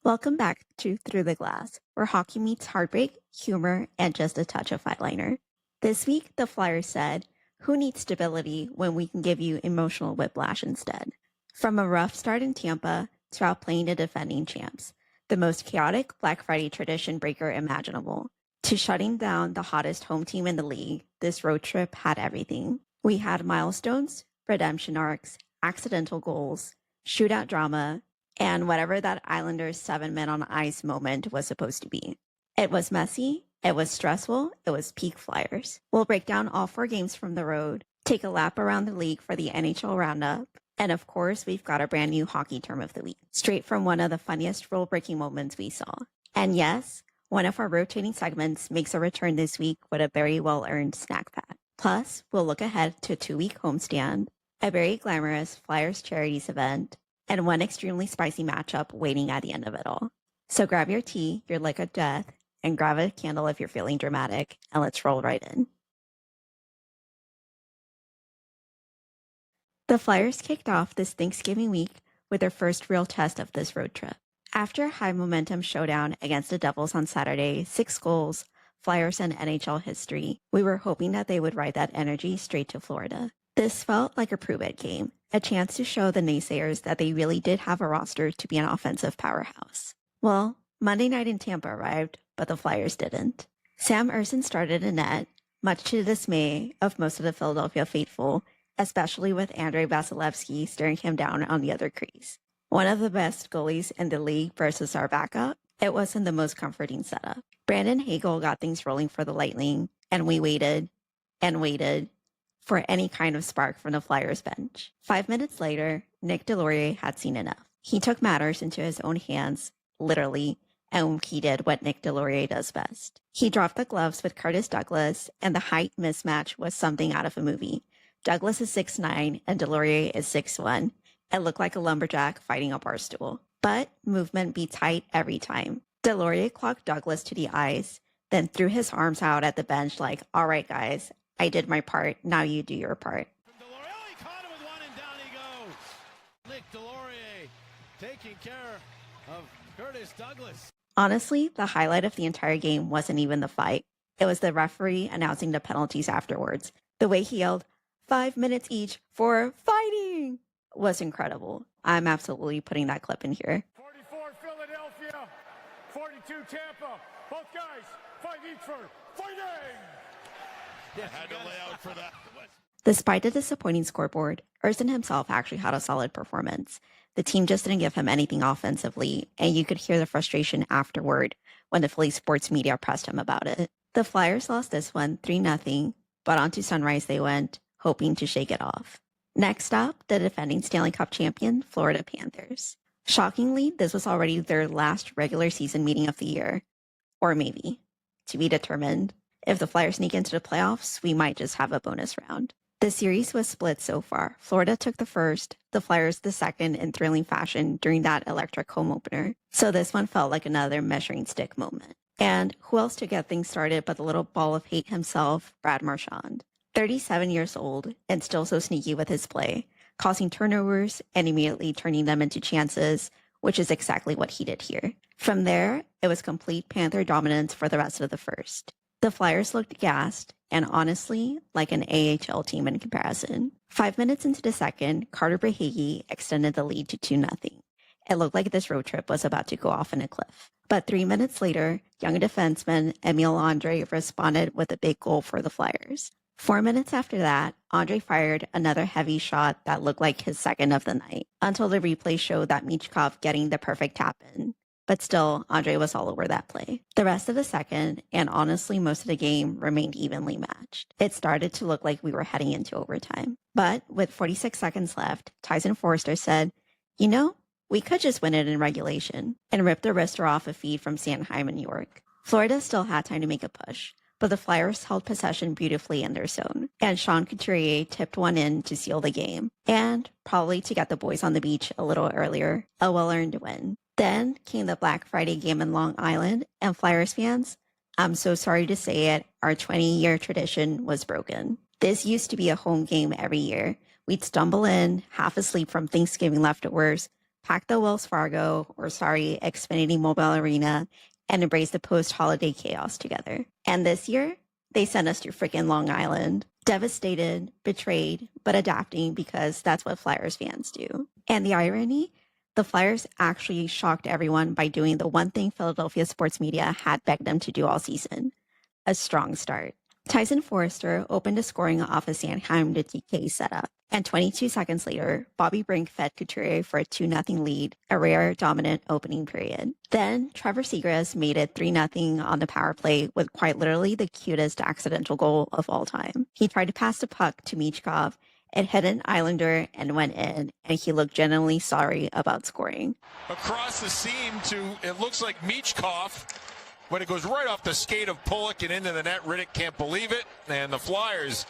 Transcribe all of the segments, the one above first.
Welcome back to Through the Glass, where hockey meets heartbreak, humor, and just a touch of eyeliner. This week, the Flyers said, "Who needs stability when we can give you emotional whiplash instead?" From a rough start in Tampa to outplaying the defending champs, the most chaotic Black Friday tradition breaker imaginable, to shutting down the hottest home team in the league, this road trip had everything. We had milestones, redemption arcs, accidental goals, shootout drama, and whatever that Islanders 7 men on ice moment was supposed to be. It was messy, it was stressful, it was peak Flyers. We'll break down all 4 games from the road, take a lap around the league for the NHL Roundup, and of course, we've got a brand new hockey term of the week, straight from one of the funniest rule-breaking moments we saw. And yes, one of our rotating segments makes a return this week with a very well-earned snack pack. Plus, we'll look ahead to a 2-week homestand, a very glamorous Flyers Charities event, and one extremely spicy matchup waiting at the end of it all. So grab your tea, your lick of death, and grab a candle if you're feeling dramatic, and let's roll right in. The Flyers kicked off this Thanksgiving week with their first real test of this road trip. After a high-momentum showdown against the Devils on Saturday, 6 goals, Flyers and NHL history, we were hoping that they would ride that energy straight to Florida. This felt like a prove-it game, a chance to show the naysayers that they really did have a roster to be an offensive powerhouse. Well, Monday night in Tampa arrived, but the Flyers didn't. Sam Ersson started in net, much to the dismay of most of the Philadelphia faithful, especially with Andrei Vasilevsky staring him down on the other crease. One of the best goalies in the league versus our backup, it wasn't the most comforting setup. Brandon Hagel got things rolling for the Lightning, and we waited and waited for any kind of spark from the Flyers bench. 5 minutes later, Nick Deslauriers had seen enough. He took matters into his own hands, literally, and he did what Nick Deslauriers does best. He dropped the gloves with Curtis Douglas, and the height mismatch was something out of a movie. Douglas is 6'9", and Deslauriers is 6'1". It looked like a lumberjack fighting a bar stool. But movement beats height every time. Deslauriers clocked Douglas to the ice, then threw his arms out at the bench like, "All right, guys, I did my part, now you do your part." He caught it with one, and down he goes. Nick Deslauriers taking care of Curtis Douglas. Honestly, the highlight of the entire game wasn't even the fight. It was the referee announcing the penalties afterwards. The way he yelled, 5 minutes each for fighting, was incredible. I'm absolutely putting that clip in here. 44 Philadelphia, 42 Tampa. Both guys fight each for fighting. Yes, had to lay out for that. Despite the disappointing scoreboard, Ersson himself actually had a solid performance. The team just didn't give him anything offensively, and you could hear the frustration afterward when the Philly sports media pressed him about it. The Flyers lost this one 3-0, but on to Sunrise they went, hoping to shake it off. Next up, the defending Stanley Cup champion, Florida Panthers. Shockingly, this was already their last regular season meeting of the year. Or maybe. To be determined. If the Flyers sneak into the playoffs, we might just have a bonus round. The series was split so far. Florida took the first, the Flyers the second in thrilling fashion during that electric home opener. So this one felt like another measuring stick moment. And who else to get things started but the little ball of hate himself, Brad Marchand. 37 years old and still so sneaky with his play, causing turnovers and immediately turning them into chances, which is exactly what he did here. From there, it was complete Panther dominance for the rest of the first. The Flyers looked gassed and honestly like an AHL team in comparison. 5 minutes into the second, Carter Verhaeghe extended the lead to 2-0. It looked like this road trip was about to go off in a cliff. But 3 minutes later, young defenseman Emil Andre responded with a big goal for the Flyers. 4 minutes after that, Andre fired another heavy shot that looked like his second of the night, until the replay showed that Michkov getting the perfect tap in. But still, Andre was all over that play. The rest of the second, and honestly most of the game, remained evenly matched. It started to look like we were heading into overtime. But with 46 seconds left, Tyson Forster said, "You know, we could just win it in regulation," and ripped the wrister off a feed from Sanheim in New York. Florida still had time to make a push, but the Flyers held possession beautifully in their zone, and Sean Couturier tipped one in to seal the game, and probably to get the boys on the beach a little earlier, a well-earned win. Then came the Black Friday game in Long Island, and Flyers fans, I'm so sorry to say it, our 20-year tradition was broken. This used to be a home game every year. We'd stumble in, half asleep from Thanksgiving leftovers, pack the Wells Fargo, or sorry, Xfinity Mobile Arena, and embrace the post-holiday chaos together. And this year, they sent us to freaking Long Island. Devastated, betrayed, but adapting because that's what Flyers fans do. And the irony? The Flyers actually shocked everyone by doing the one thing Philadelphia sports media had begged them to do all season, a strong start. Tyson Forrester opened a scoring off a Sanheim to TK setup, and 22 seconds later, Bobby Brink fed Couturier for a 2-0 lead, a rare dominant opening period. Then, Trevor Seagrass made it 3-0 on the power play with quite literally the cutest accidental goal of all time. He tried to pass the puck to Michkov. It hit an Islander and went in, and he looked genuinely sorry about scoring. Across the seam to, it looks like Michkov, but it goes right off the skate of Pulock and into the net. Riddick can't believe it, and the Flyers.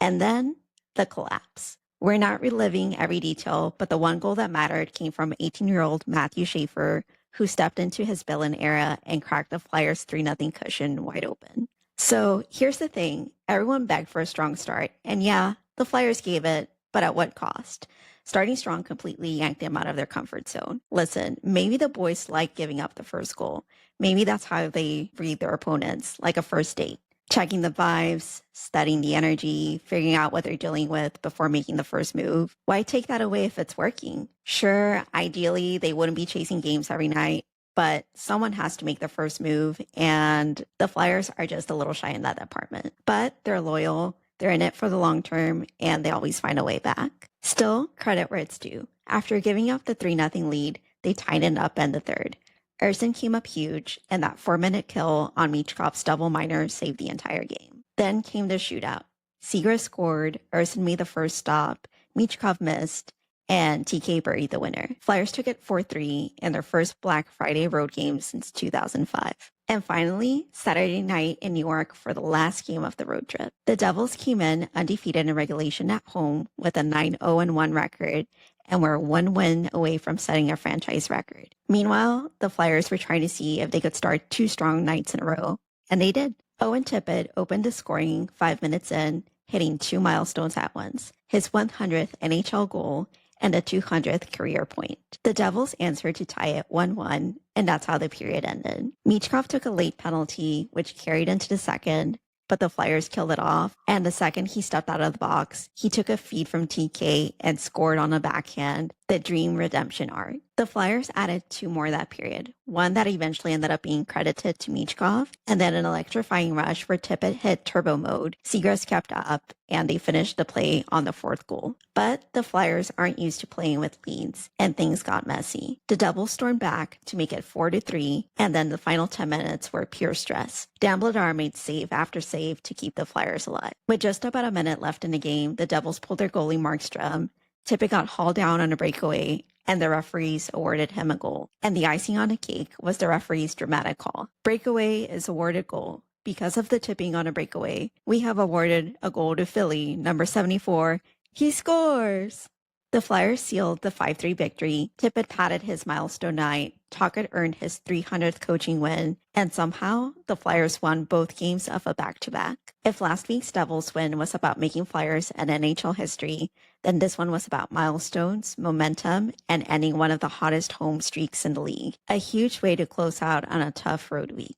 And then, the collapse. We're not reliving every detail, but the one goal that mattered came from 18-year-old Matthew Schaefer, who stepped into his villain era and cracked the Flyers' 3-0 cushion wide open. So here's the thing. Everyone begged for a strong start, and yeah, the Flyers gave it, but at what cost? Starting strong completely yanked them out of their comfort zone. Listen, maybe the boys like giving up the first goal. Maybe that's how they read their opponents, like a first date. Checking the vibes, studying the energy, figuring out what they're dealing with before making the first move. Why take that away if it's working? Sure, ideally, they wouldn't be chasing games every night, but someone has to make the first move, and the Flyers are just a little shy in that department. But they're loyal, they're in it for the long term, and they always find a way back. Still, credit where it's due. After giving up the 3-0 lead, they tightened up in the third. Erson came up huge, and that 4-minute kill on Michkov's double minor saved the entire game. Then came the shootout. Seagrass scored, Erson made the first stop, Michkov missed, and TK buried the winner. Flyers took it 4-3 in their first Black Friday road game since 2005. And finally, Saturday night in New York for the last game of the road trip. The Devils came in undefeated in regulation at home with a 9-0-1 record, and were one win away from setting a franchise record. Meanwhile, the Flyers were trying to see if they could start 2 strong nights in a row, and they did. Owen Tippett opened the scoring 5 minutes in, hitting 2 milestones at once, his 100th NHL goal and a 200th career point. The Devils answered to tie it 1-1, and that's how the period ended. Michkov took a late penalty, which carried into the second, but the Flyers killed it off, and the second he stepped out of the box, he took a feed from TK and scored on a backhand, the dream redemption arc. The Flyers added 2 more that period, one that eventually ended up being credited to Michkov, and then an electrifying rush where Tippett hit turbo mode. Seagrass kept up, and they finished the play on the 4th goal. But the Flyers aren't used to playing with leads, and things got messy. The Devils stormed back to make it 4-3, and then the final 10 minutes were pure stress. Dan Bladar made save after save to keep the Flyers alive. With just about a minute left in the game, the Devils pulled their goalie Markstrom. Tippett got hauled down on a breakaway, and the referees awarded him a goal. And the icing on the cake was the referee's dramatic call. Breakaway is awarded goal. Because of the tipping on a breakaway, we have awarded a goal to Philly, number 74. He scores! The Flyers sealed the 5-3 victory. Tippett patted his milestone night. Tocchet earned his 300th coaching win. And somehow, the Flyers won both games of a back-to-back. If last week's Devils win was about making Flyers an NHL history, then this one was about milestones, momentum, and ending one of the hottest home streaks in the league. A huge way to close out on a tough road week.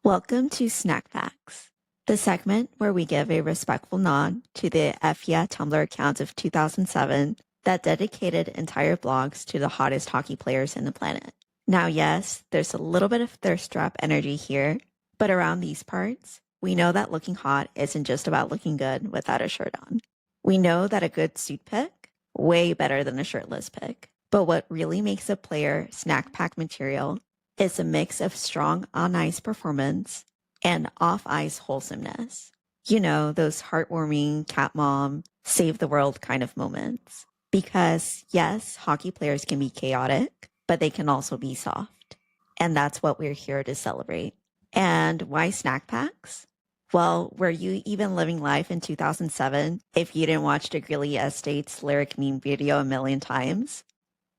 Welcome to Snack Packs, the segment where we give a respectful nod to the F Yeah Tumblr accounts of 2007 that dedicated entire blogs to the hottest hockey players in the planet. Now, yes, there's a little bit of thirst trap energy here, but around these parts, we know that looking hot isn't just about looking good without a shirt on. We know that a good suit pick, way better than a shirtless pick. But what really makes a player snack pack material is a mix of strong on-ice performance and off-ice wholesomeness. You know, those heartwarming cat mom, save the world kind of moments. Because yes, hockey players can be chaotic, but they can also be soft. And that's what we're here to celebrate. And why snack packs? Well, were you even living life in 2007 if you didn't watch the Grilly Estates lyric meme video a million times?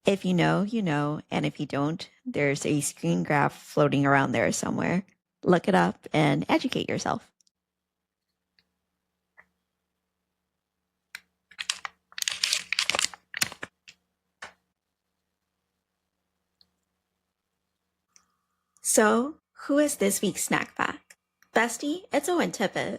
If you know, you know, and if you don't, there's a screen graph floating around there somewhere. Look it up and educate yourself. So, who is this week's snack pack? Bestie, it's Owen Tippett.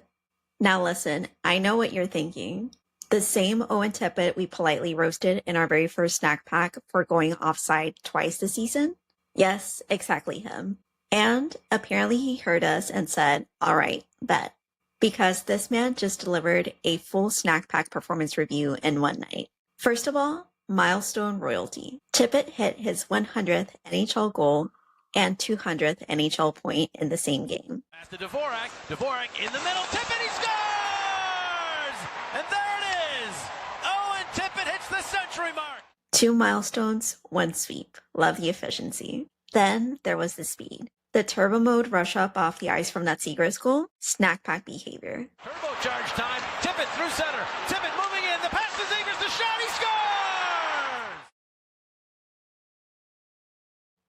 Now listen, I know what you're thinking. The same Owen Tippett we politely roasted in our very first snack pack for going offside twice this season? Yes, exactly him. And apparently he heard us and said, all right, bet. Because this man just delivered a full snack pack performance review in one night. First of all, milestone royalty. Tippett hit his 100th NHL goal and 200th NHL point in the same game. Pass to Dvorak. Dvorak in the middle. Tippett, he scores! And there it is! Owen Tippett hits the century mark. 2 milestones, 1 sweep. Love the efficiency. Then there was the speed. The turbo mode rush up off the ice from that Seagrass goal, snack pack behavior. Turbocharge time. Tippett through center. Tippett moving in. The pass to Zegras. The shot. He scores!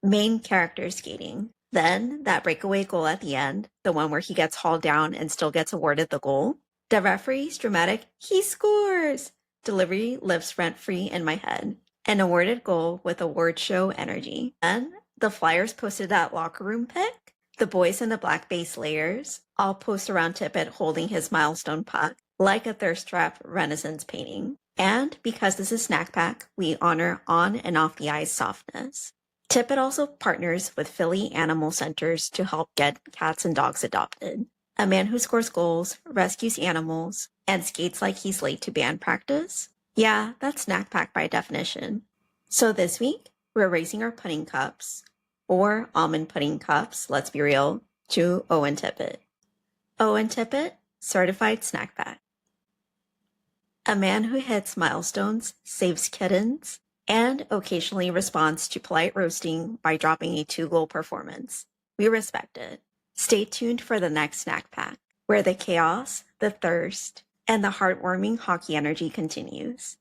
Main character skating. Then that breakaway goal at the end, the one where he gets hauled down and still gets awarded the goal. The referee's dramatic, he scores! Delivery lives rent-free in my head. An awarded goal with award show energy. Then the Flyers posted that locker room pic. The boys in the black base layers all post around Tippett holding his milestone puck like a thirst trap Renaissance painting. And because this is Snack Pack, we honor on and off the ice softness. Tippett also partners with Philly Animal Centers to help get cats and dogs adopted. A man who scores goals, rescues animals, and skates like he's late to band practice? Yeah, that's Snack Pack by definition. So this week, we're raising our pudding cups, or almond pudding cups, let's be real, to Owen Tippett. Owen Tippett, certified Snack Pack. A man who hits milestones, saves kittens, and occasionally responds to polite roasting by dropping a 2-goal performance. We respect it. Stay tuned for the next Snack Pack, where the chaos, the thirst, and the heartwarming hockey energy continues.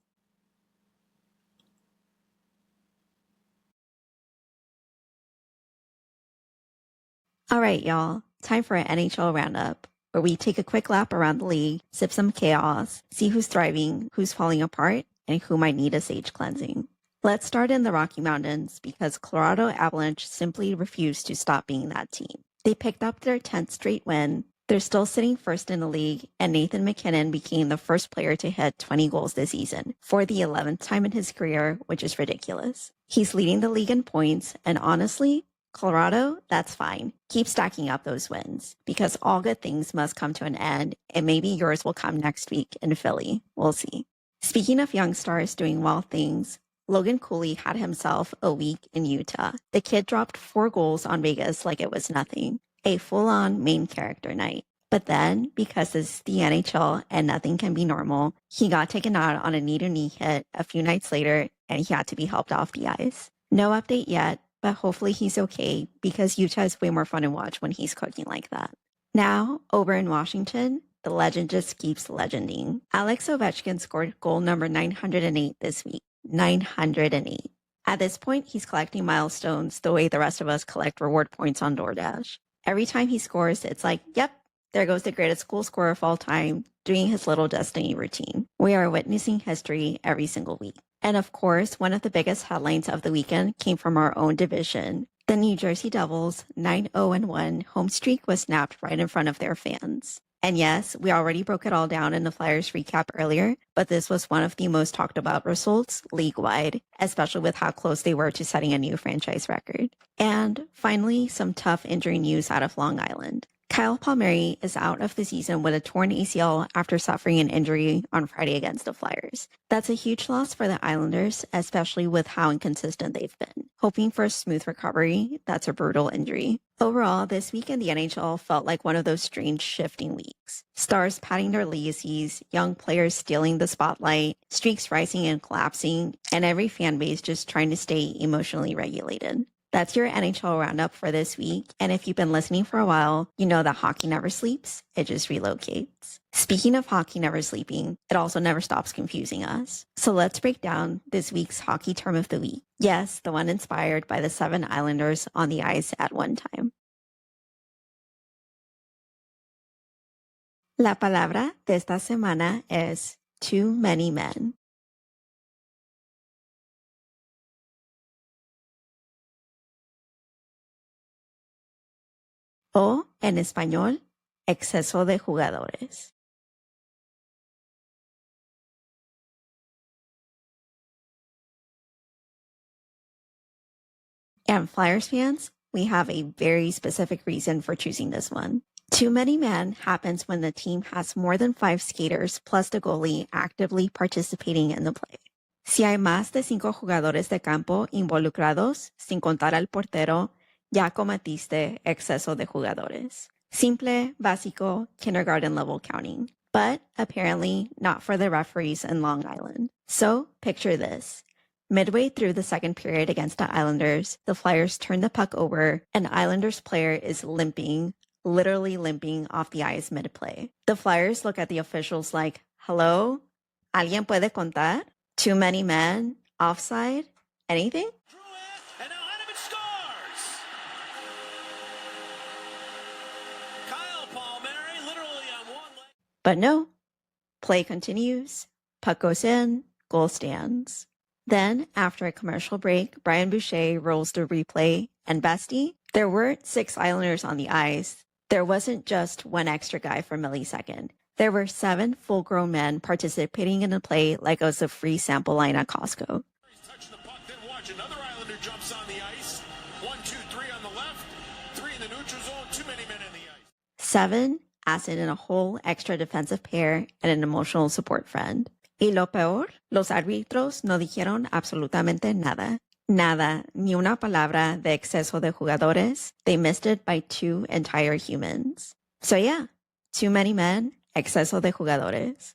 All right, y'all. Time for an NHL Roundup, where we take a quick lap around the league, sip some chaos, see who's thriving, who's falling apart, and who might need a sage cleansing. Let's start in the Rocky Mountains because Colorado Avalanche simply refused to stop being that team. They picked up their 10th straight win. They're still sitting first in the league, and Nathan MacKinnon became the first player to hit 20 goals this season for the 11th time in his career, which is ridiculous. He's leading the league in points, and honestly, Colorado, that's fine. Keep stacking up those wins because all good things must come to an end, and maybe yours will come next week in Philly. We'll see. Speaking of young stars doing well things, Logan Cooley had himself a week in Utah. The kid dropped 4 goals on Vegas like it was nothing. A full-on main character night. But then, because this is the NHL and nothing can be normal, he got taken out on a knee-to-knee hit a few nights later and he had to be helped off the ice. No update yet, but hopefully he's okay because Utah is way more fun to watch when he's cooking like that. Now, over in Washington, the legend just keeps legending. Alex Ovechkin scored goal number 908 this week. 908. At this point, he's collecting milestones the way the rest of us collect reward points on DoorDash. Every time he scores, it's like, yep, there goes the greatest goal scorer of all time, doing his little destiny routine. We are witnessing history every single week. And of course, one of the biggest headlines of the weekend came from our own division. The New Jersey Devils' 9-0-1 home streak was snapped right in front of their fans. And yes, we already broke it all down in the Flyers recap earlier, but this was one of the most talked about results league-wide, especially with how close they were to setting a new franchise record. And finally, some tough injury news out of Long Island. Kyle Palmieri is out of the season with a torn ACL after suffering an injury on Friday against the Flyers. That's a huge loss for the Islanders, especially with how inconsistent they've been. Hoping for a smooth recovery, that's a brutal injury. Overall, this week in the NHL felt like one of those strange shifting weeks. Stars padding their legacies, young players stealing the spotlight, streaks rising and collapsing, and every fan base just trying to stay emotionally regulated. That's your NHL Roundup for this week. And if you've been listening for a while, you know that hockey never sleeps. It just relocates. Speaking of hockey never sleeping, it also never stops confusing us. So let's break down this week's hockey term of the week. Yes, the one inspired by the 7 Islanders on the ice at one time. La palabra de esta semana es too many men. o, en español, exceso de jugadores. And Flyers fans, we have a very specific reason for choosing this one. Too many men happens when the team has more than 5 skaters plus the goalie actively participating in the play. Si hay más de 5 jugadores de campo involucrados, sin contar al portero, ya cometiste exceso de jugadores. Simple, básico, kindergarten level counting. But apparently not for the referees in Long Island. So picture this. Midway through the second period against the Islanders, the Flyers turn the puck over, and Islanders player is limping, literally limping off the ice mid-play. The Flyers look at the officials like, hello? ¿Alguien puede contar? Too many men? Offside? Anything? And now Hanneman scores! Kyle Palmieri literally on one leg. But no. Play continues. Puck goes in. Goal stands. Then, after a commercial break, Brian Boucher rolls the replay, and bestie, there weren't 6 Islanders on the ice. There wasn't just one extra guy for a millisecond. There were 7 full-grown men participating in the play like it was a free sample line at Costco. He's touching the puck, then watch another Islander jumps on the ice. 1, 2, 3 on the left, 3 in the neutral zone, too many men in the ice. 7, as in a whole extra defensive pair and an emotional support friend. Y lo peor, los árbitros no dijeron absolutamente nada. Nada, ni una palabra de exceso de jugadores. They missed it by 2 entire humans. So yeah, too many men, exceso de jugadores.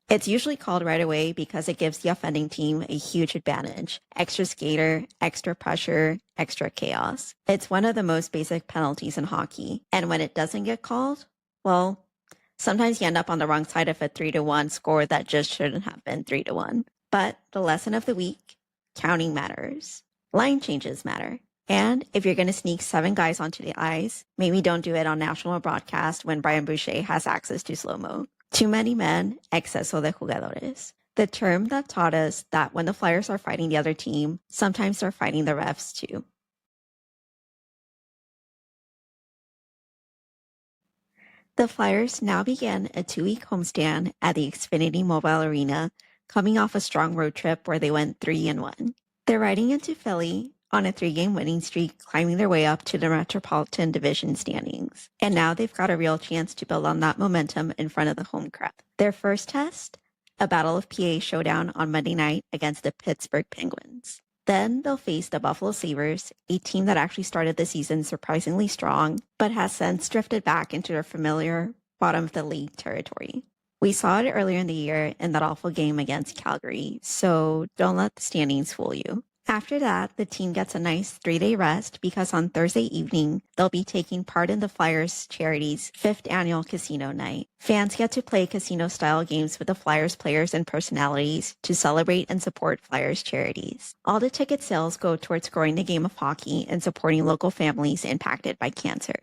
It's usually called right away because it gives the offending team a huge advantage. Extra skater, extra pressure, extra chaos. It's one of the most basic penalties in hockey. And when it doesn't get called, well, sometimes you end up on the wrong side of a 3-1 score that just shouldn't have been 3-1. But the lesson of the week, counting matters. Line changes matter. And if you're going to sneak 7 guys onto the ice, maybe don't do it on national broadcast when Brian Boucher has access to slow-mo. Too many men, exceso de jugadores. The term that taught us that when the Flyers are fighting the other team, sometimes they're fighting the refs too. The Flyers now begin a 2-week homestand at the Xfinity Mobile Arena, coming off a strong road trip where they went 3-1. They're riding into Philly on a 3-game winning streak, climbing their way up to the Metropolitan Division standings. And now they've got a real chance to build on that momentum in front of the home crowd. Their first test, a Battle of PA showdown on Monday night against the Pittsburgh Penguins. Then they'll face the Buffalo Sabres, a team that actually started the season surprisingly strong, but has since drifted back into their familiar bottom-of-the-league territory. We saw it earlier in the year in that awful game against Calgary, so don't let the standings fool you. After that, the team gets a nice 3-day rest because on Thursday evening, they'll be taking part in the Flyers charity's 5th annual casino night. Fans get to play casino-style games with the Flyers players and personalities to celebrate and support Flyers charities. All the ticket sales go towards growing the game of hockey and supporting local families impacted by cancer.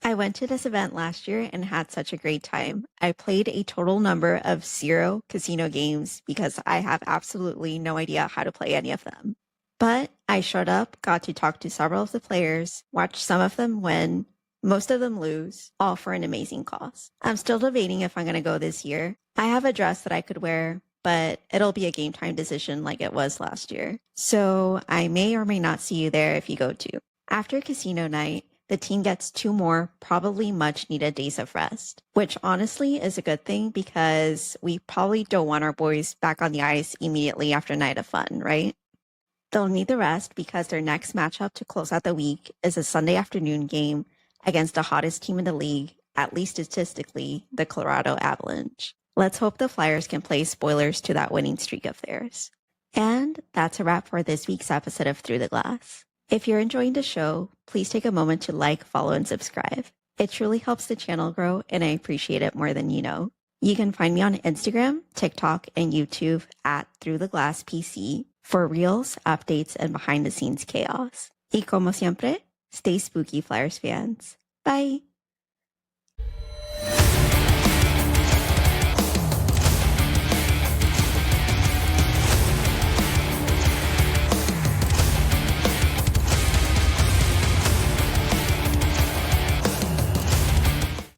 I went to this event last year and had such a great time. I played a total number of 0 casino games because I have absolutely no idea how to play any of them. But I showed up, got to talk to several of the players, watched some of them win, most of them lose, all for an amazing cause. I'm still debating if I'm going to go this year. I have a dress that I could wear, but it'll be a game time decision like it was last year. So I may or may not see you there if you go too. After casino night, the team gets 2 more probably much needed days of rest, which honestly is a good thing because we probably don't want our boys back on the ice immediately after a night of fun, right? They'll need the rest because their next matchup to close out the week is a Sunday afternoon game against the hottest team in the league, at least statistically, the Colorado Avalanche. Let's hope the Flyers can play spoilers to that winning streak of theirs. And that's a wrap for this week's episode of Through the Glass. If you're enjoying the show, please take a moment to like, follow, and subscribe. It truly helps the channel grow, and I appreciate it more than you know. You can find me on Instagram, TikTok, and YouTube at Through the Glass PC for reels, updates, and behind-the-scenes chaos. Y como siempre, stay spooky, Flyers fans. Bye!